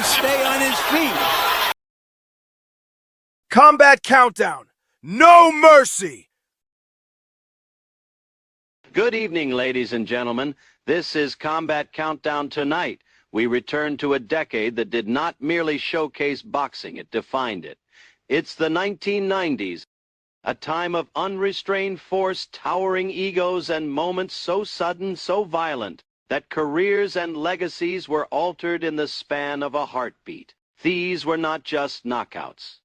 stay on his feet. Combat Countdown. No mercy! Good evening, ladies and gentlemen. This is Combat Countdown tonight. We return to a decade that did not merely showcase boxing, it defined it. It's the 1990s, a time of unrestrained force, towering egos, and moments so sudden, so violent, that careers and legacies were altered in the span of a heartbeat. These were not just knockouts.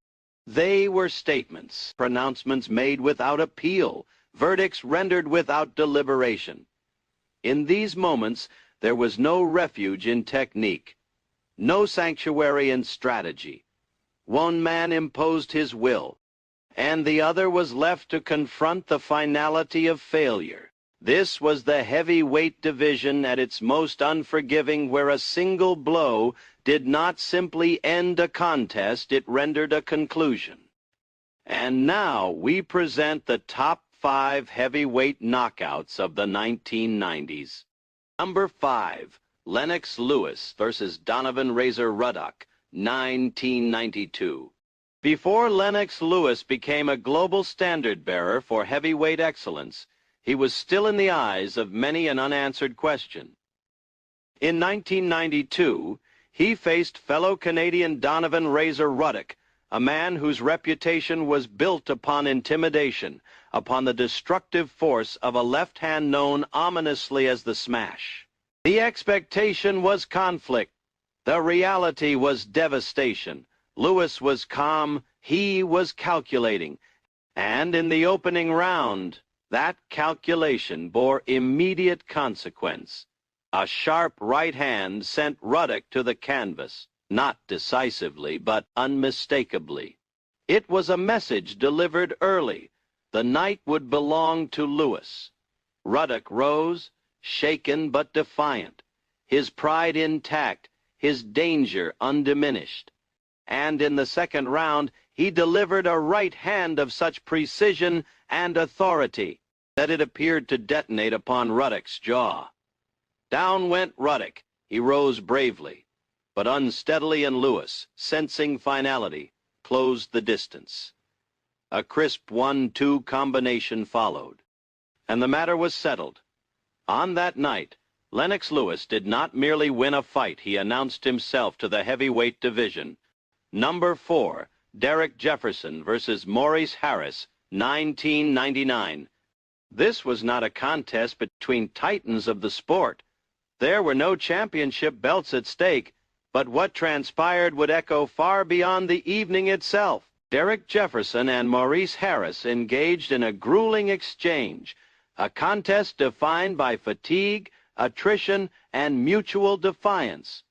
They were statements, pronouncements made without appeal, verdicts rendered without deliberation. In these moments, there was no refuge in technique, no sanctuary in strategy. One man imposed his will, and the other was left to confront the finality of failure. This was the heavyweight division at its most unforgiving, where a single blow did not simply end a contest, it rendered a conclusion. And now we present the top 5 heavyweight knockouts of the 1990s. Number 5, Lennox Lewis versus Donovan Razor Ruddock, 1992. Before Lennox Lewis became a global standard-bearer for heavyweight excellence, he was still in the eyes of many an unanswered question. In 1992, he faced fellow Canadian Donovan Razor Ruddock, a man whose reputation was built upon intimidation, upon the destructive force of a left hand known ominously as the smash. The expectation was conflict. The reality was devastation. Lewis was calm, he was calculating. And in the opening round, that calculation bore immediate consequence. A sharp right hand sent Ruddock to the canvas, not decisively, but unmistakably. It was a message delivered early. The night would belong to Lewis. Ruddock rose, shaken but defiant, his pride intact, his danger undiminished. And in the second round, he delivered a right hand of such precision and authority that it appeared to detonate upon Ruddock's jaw. Down went Ruddock. He rose bravely, but unsteadily, and Lewis, sensing finality, closed the distance. A crisp 1-2 combination followed, and the matter was settled. On that night, Lennox Lewis did not merely win a fight, he announced himself to the heavyweight division. Number 4, Derek Jefferson versus Maurice Harris, 1999. This was not a contest between titans of the sport. There were no championship belts at stake, but what transpired would echo far beyond the evening itself. Derek Jefferson and Maurice Harris engaged in a grueling exchange, a contest defined by fatigue, attrition, and mutual defiance.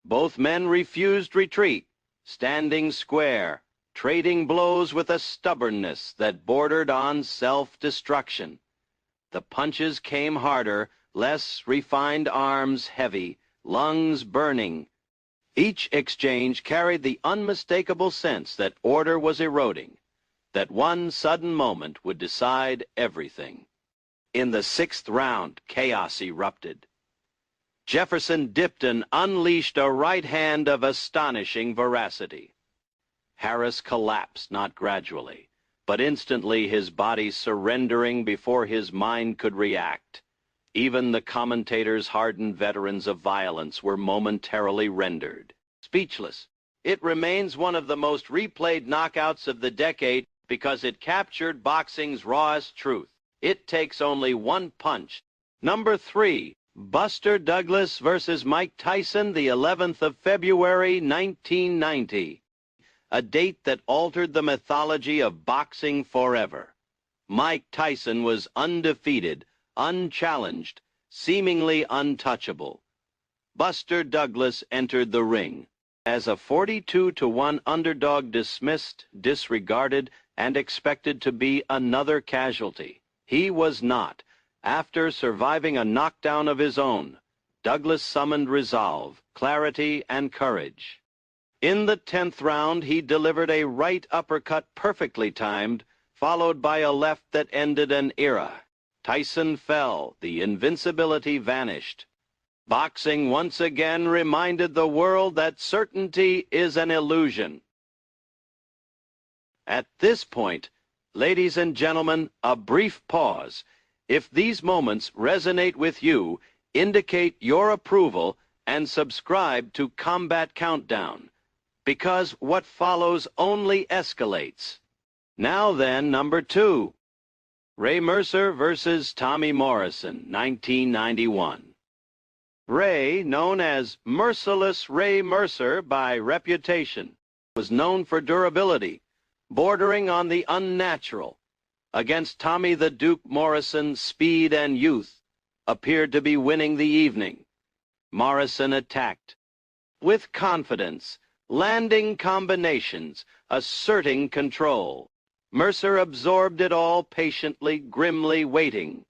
Both men refused retreat, standing square, trading blows with a stubbornness that bordered on self-destruction. The punches came harder, less refined arms heavy, lungs burning. Each exchange carried the unmistakable sense that order was eroding, that one sudden moment would decide everything. In the 6th round, chaos erupted. Jefferson dipped and unleashed a right hand of astonishing veracity. Harris collapsed, not gradually, but instantly, his body surrendering before his mind could react. Even the commentators, hardened veterans of violence, were momentarily rendered speechless. It remains one of the most replayed knockouts of the decade because it captured boxing's rawest truth. It takes only one punch. Number 3, Buster Douglas versus Mike Tyson, the 11th of February, 1990. A date that altered the mythology of boxing forever. Mike Tyson was undefeated, unchallenged, seemingly untouchable. Buster Douglas entered the ring as a 42-1 underdog, dismissed, disregarded, and expected to be another casualty. He was not. After surviving a knockdown of his own, Douglas summoned resolve, clarity, and courage. In the 10th round, he delivered a right uppercut perfectly timed, followed by a left that ended an era. Tyson fell. The invincibility vanished. Boxing once again reminded the world that certainty is an illusion. At this point, ladies and gentlemen, a brief pause. If these moments resonate with you, indicate your approval and subscribe to Combat Countdown, because what follows only escalates. Now then, number 2. Ray Mercer versus Tommy Morrison, 1991. Ray, known as Merciless Ray Mercer by reputation, was known for durability, bordering on the unnatural. Against Tommy the Duke Morrison, speed and youth appeared to be winning the evening. Morrison attacked with confidence, landing combinations, asserting control. Mercer absorbed it all patiently, grimly waiting.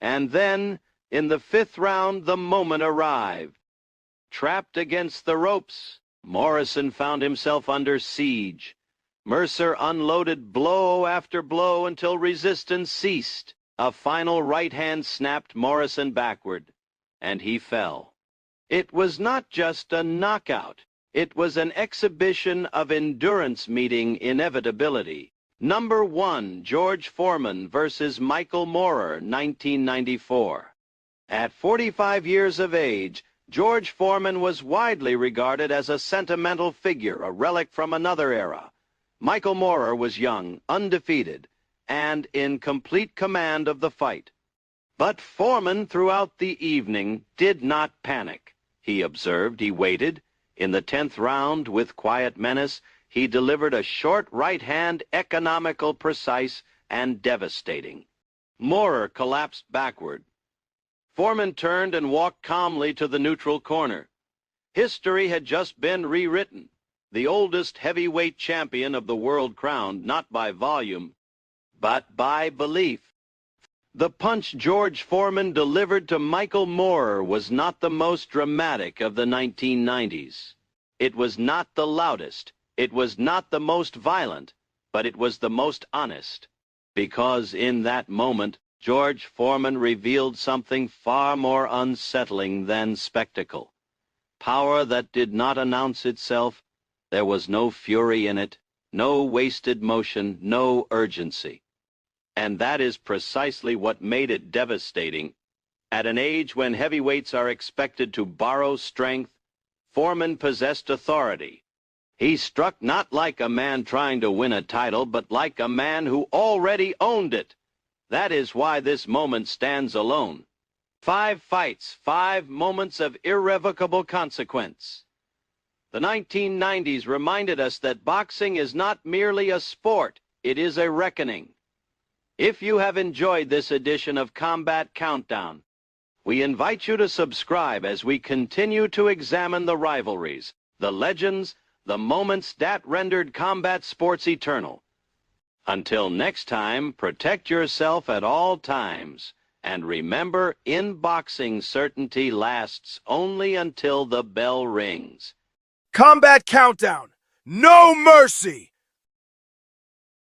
And then, in the 5th round, the moment arrived. Trapped against the ropes, Morrison found himself under siege. Mercer unloaded blow after blow until resistance ceased. A final right hand snapped Morrison backward, and he fell. It was not just a knockout. It was an exhibition of endurance meeting inevitability. Number 1, George Foreman versus Michael Moorer, 1994. At 45 years of age, George Foreman was widely regarded as a sentimental figure, a relic from another era. Michael Moorer was young, undefeated, and in complete command of the fight. But Foreman, throughout the evening, did not panic. He observed, he waited. In the 10th round, with quiet menace, he delivered a short right hand, economical, precise, and devastating. Moorer collapsed backward. Foreman turned and walked calmly to the neutral corner. History had just been rewritten. The oldest heavyweight champion of the world crowned, not by volume, but by belief. The punch George Foreman delivered to Michael Moorer was not the most dramatic of the 1990s. It was not the loudest. It was not the most violent, but it was the most honest. Because in that moment, George Foreman revealed something far more unsettling than spectacle. Power that did not announce itself. There was no fury in it, no wasted motion, no urgency. And that is precisely what made it devastating. At an age when heavyweights are expected to borrow strength, Foreman possessed authority. He struck not like a man trying to win a title, but like a man who already owned it. That is why this moment stands alone. 5 fights, 5 moments of irrevocable consequence. The 1990s reminded us that boxing is not merely a sport, it is a reckoning. If you have enjoyed this edition of Combat Countdown, we invite you to subscribe as we continue to examine the rivalries, the legends, the moments that rendered combat sports eternal. Until next time, protect yourself at all times. And remember, in boxing, certainty lasts only until the bell rings. Combat Countdown. No mercy.